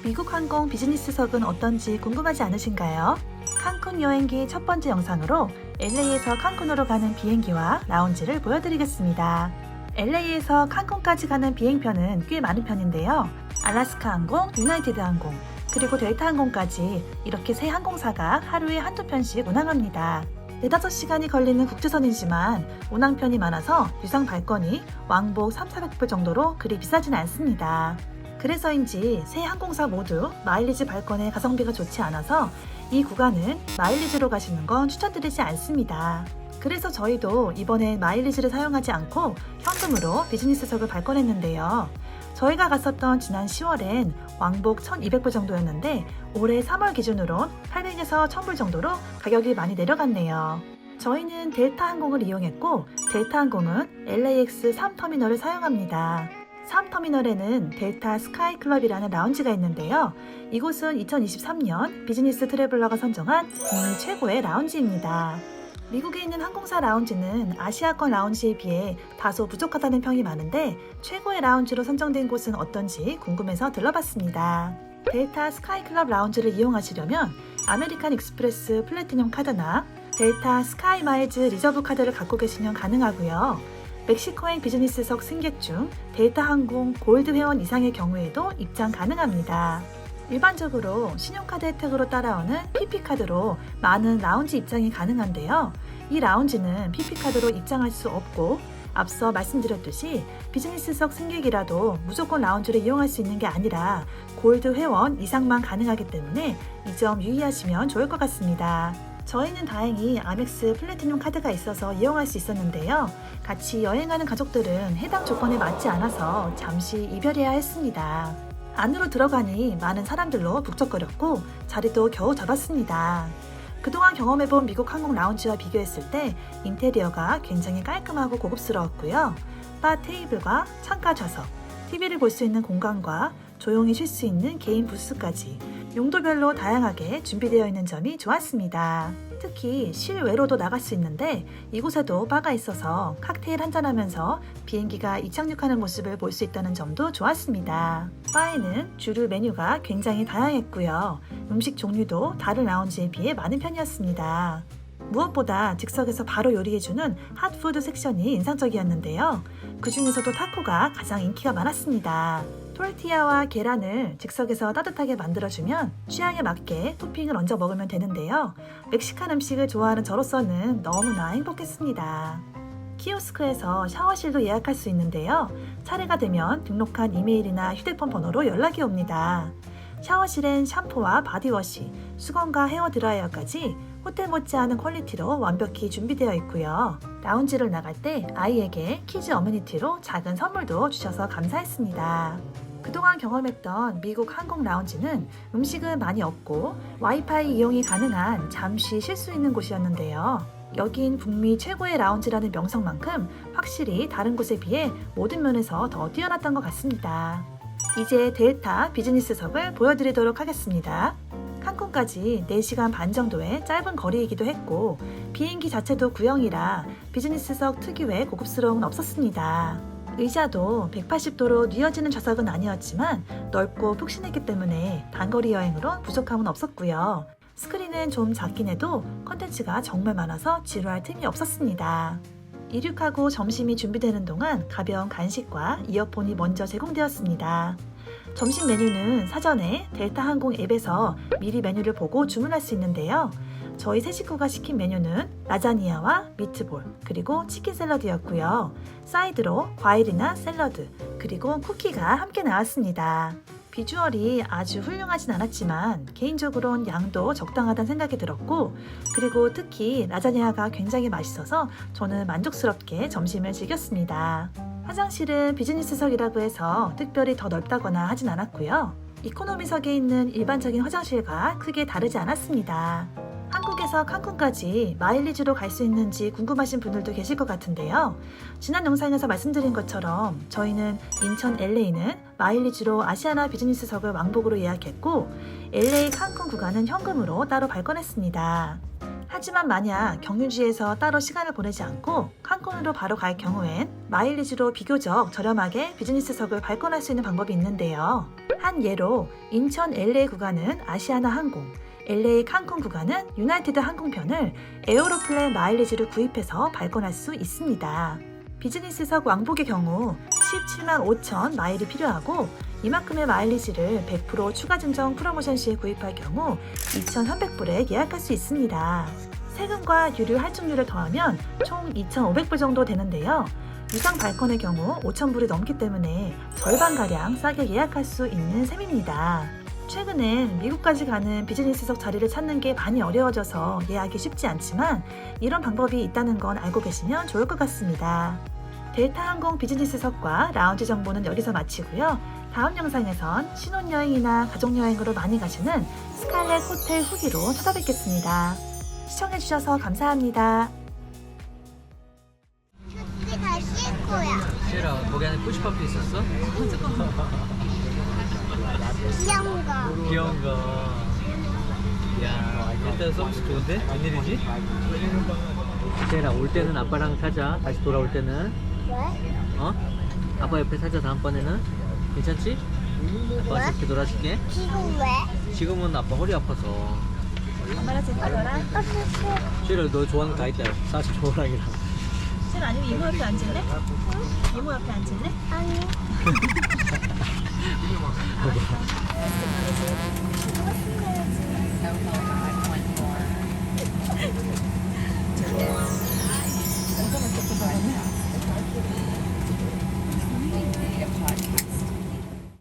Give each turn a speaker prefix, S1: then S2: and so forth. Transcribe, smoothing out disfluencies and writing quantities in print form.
S1: 미국 항공 비즈니스석은 어떤지 궁금하지 않으신가요? 칸쿤 여행기 첫 번째 영상으로 LA에서 칸쿤으로 가는 비행기와 라운지를 보여드리겠습니다. LA에서 칸쿤까지 가는 비행편은 꽤 많은 편인데요. 알래스카 항공, 유나이티드 항공, 그리고 델타 항공까지 이렇게 세 항공사가 하루에 한두 편씩 운항합니다. 4~5시간이 걸리는 국제선이지만 운항편이 많아서 유상 발권이 왕복 300~400불 정도로 그리 비싸진 않습니다. 그래서인지 세 항공사 모두 마일리지 발권의 가성비가 좋지 않아서 이 구간은 마일리지로 가시는 건 추천드리지 않습니다. 그래서 저희도 이번에 마일리지를 사용하지 않고 현금으로 비즈니스석을 발권했는데요. 저희가 갔었던 지난 10월엔 왕복 1,200불 정도였는데 올해 3월 기준으론 800에서 1,000불 정도로 가격이 많이 내려갔네요. 저희는 델타 항공을 이용했고 델타 항공은 LAX 3터미널을 사용합니다. 3터미널에는 델타 스카이 클럽이라는 라운지가 있는데요. 이곳은 2023년 비즈니스 트래블러가 선정한 국내 최고의 라운지입니다. 미국에 있는 항공사 라운지는 아시아권 라운지에 비해 다소 부족하다는 평이 많은데 최고의 라운지로 선정된 곳은 어떤지 궁금해서 들러봤습니다. 델타 스카이 클럽 라운지를 이용하시려면 아메리칸 익스프레스 플래티넘 카드나 델타 스카이 마일즈 리저브 카드를 갖고 계시면 가능하고요. 멕시코행 비즈니스석 승객 중 델타 항공 골드 회원 이상의 경우에도 입장 가능합니다. 일반적으로 신용카드 혜택으로 따라오는 PP카드로 많은 라운지 입장이 가능한데요. 이 라운지는 PP카드로 입장할 수 없고 앞서 말씀드렸듯이 비즈니스석 승객이라도 무조건 라운지를 이용할 수 있는 게 아니라 골드 회원 이상만 가능하기 때문에 이 점 유의하시면 좋을 것 같습니다. 저희는 다행히 아멕스 플래티넘 카드가 있어서 이용할 수 있었는데요. 같이 여행하는 가족들은 해당 조건에 맞지 않아서 잠시 이별해야 했습니다. 안으로 들어가니 많은 사람들로 북적거렸고 자리도 겨우 잡았습니다. 그동안 경험해본 미국 항공 라운지와 비교했을 때 인테리어가 굉장히 깔끔하고 고급스러웠고요. 바 테이블과 창가 좌석, TV를 볼 수 있는 공간과 조용히 쉴 수 있는 개인 부스까지 용도별로 다양하게 준비되어 있는 점이 좋았습니다. 특히 실외로도 나갈 수 있는데 이곳에도 바가 있어서 칵테일 한잔하면서 비행기가 이착륙하는 모습을 볼 수 있다는 점도 좋았습니다. 바에는 주류 메뉴가 굉장히 다양했고요. 음식 종류도 다른 라운지에 비해 많은 편이었습니다. 무엇보다 즉석에서 바로 요리해주는 핫푸드 섹션이 인상적이었는데요. 그 중에서도 타코가 가장 인기가 많았습니다. 토르티아와 계란을 즉석에서 따뜻하게 만들어주면 취향에 맞게 토핑을 얹어 먹으면 되는데요. 멕시칸 음식을 좋아하는 저로서는 너무나 행복했습니다. 키오스크에서 샤워실도 예약할 수 있는데요. 차례가 되면 등록한 이메일이나 휴대폰 번호로 연락이 옵니다. 샤워실엔 샴푸와 바디워시, 수건과 헤어드라이어까지 호텔 못지않은 퀄리티로 완벽히 준비되어 있고요. 라운지를 나갈 때 아이에게 키즈 어메니티로 작은 선물도 주셔서 감사했습니다. 그동안 경험했던 미국 항공 라운지는 음식은 많이 없고 와이파이 이용이 가능한 잠시 쉴 수 있는 곳이었는데요. 여긴 북미 최고의 라운지라는 명성만큼 확실히 다른 곳에 비해 모든 면에서 더 뛰어났던 것 같습니다. 이제 델타 비즈니스석을 보여드리도록 하겠습니다. 칸쿤까지 4시간 반 정도의 짧은 거리이기도 했고 비행기 자체도 구형이라 비즈니스석 특유의 고급스러움은 없었습니다. 의자도 180도로 뉘어지는 좌석은 아니었지만 넓고 푹신했기 때문에 단거리 여행으로 부족함은 없었고요. 스크린은 좀 작긴 해도 컨텐츠가 정말 많아서 지루할 틈이 없었습니다. 이륙하고 점심이 준비되는 동안 가벼운 간식과 이어폰이 먼저 제공되었습니다. 점심 메뉴는 사전에 델타 항공 앱에서 미리 메뉴를 보고 주문할 수 있는데요. 저희 세 식구가 시킨 메뉴는 라자니아와 미트볼, 그리고 치킨 샐러드였고요. 사이드로 과일이나 샐러드, 그리고 쿠키가 함께 나왔습니다. 비주얼이 아주 훌륭하진 않았지만 개인적으론 양도 적당하다는 생각이 들었고 그리고 특히 라자냐가 굉장히 맛있어서 저는 만족스럽게 점심을 즐겼습니다. 화장실은 비즈니스석이라고 해서 특별히 더 넓다거나 하진 않았고요. 이코노미석에 있는 일반적인 화장실과 크게 다르지 않았습니다. 한국에서 칸쿤까지 마일리지로 갈 수 있는지 궁금하신 분들도 계실 것 같은데요. 지난 영상에서 말씀드린 것처럼 저희는 인천 LA는 마일리지로 아시아나 비즈니스석을 왕복으로 예약했고 LA 칸쿤 구간은 현금으로 따로 발권했습니다. 하지만 만약 경유지에서 따로 시간을 보내지 않고 칸쿤으로 바로 갈 경우엔 마일리지로 비교적 저렴하게 비즈니스석을 발권할 수 있는 방법이 있는데요. 한 예로 인천 LA 구간은 아시아나 항공, LA 칸쿤 구간은 유나이티드 항공편을 에어로플랜 마일리지를 구입해서 발권할 수 있습니다. 비즈니스석 왕복의 경우 17만 5천 마일이 필요하고 이만큼의 마일리지를 100% 추가 증정 프로모션 시에 구입할 경우 2,300불에 예약할 수 있습니다. 세금과 유류 할증료를 더하면 총 2,500불 정도 되는데요. 유상 발권의 경우 5,000불이 넘기 때문에 절반가량 싸게 예약할 수 있는 셈입니다. 최근엔 미국까지 가는 비즈니스석 자리를 찾는 게 많이 어려워져서 예약이 쉽지 않지만 이런 방법이 있다는 건 알고 계시면 좋을 것 같습니다. 델타항공 비즈니스석과 라운지 정보는 여기서 마치고요. 다음 영상에선 신혼여행이나 가족여행으로 많이 가시는 스칼렛 호텔 후기로 찾아뵙겠습니다. 시청해주셔서 감사합니다.
S2: 이게 다 씻을 거야.
S3: 시라 거기 안에 푸시팝도 있었어?
S2: 귀여운 거.
S3: 귀여운 거. 이야 일단 서비스 좋은데? 웬일이지? 시라 올 때는 아빠랑 타자. 다시 돌아올 때는
S2: 왜?
S3: 어? 아빠 옆에 타자. 다음번에는 괜찮지? 아빠
S2: 왜?
S3: 이렇게 놀아줄게.
S2: 지금 왜?
S3: 지금은 아빠 허리 아파서.
S1: 엄마랑 제 따라라.
S3: 시라 너 좋아하는 거 다 있다. 사실 조랑이랑.
S1: 실 아니면 이모 옆에 앉을래? 이모 옆에 앉을래?
S2: 아니. 무슨 말이지?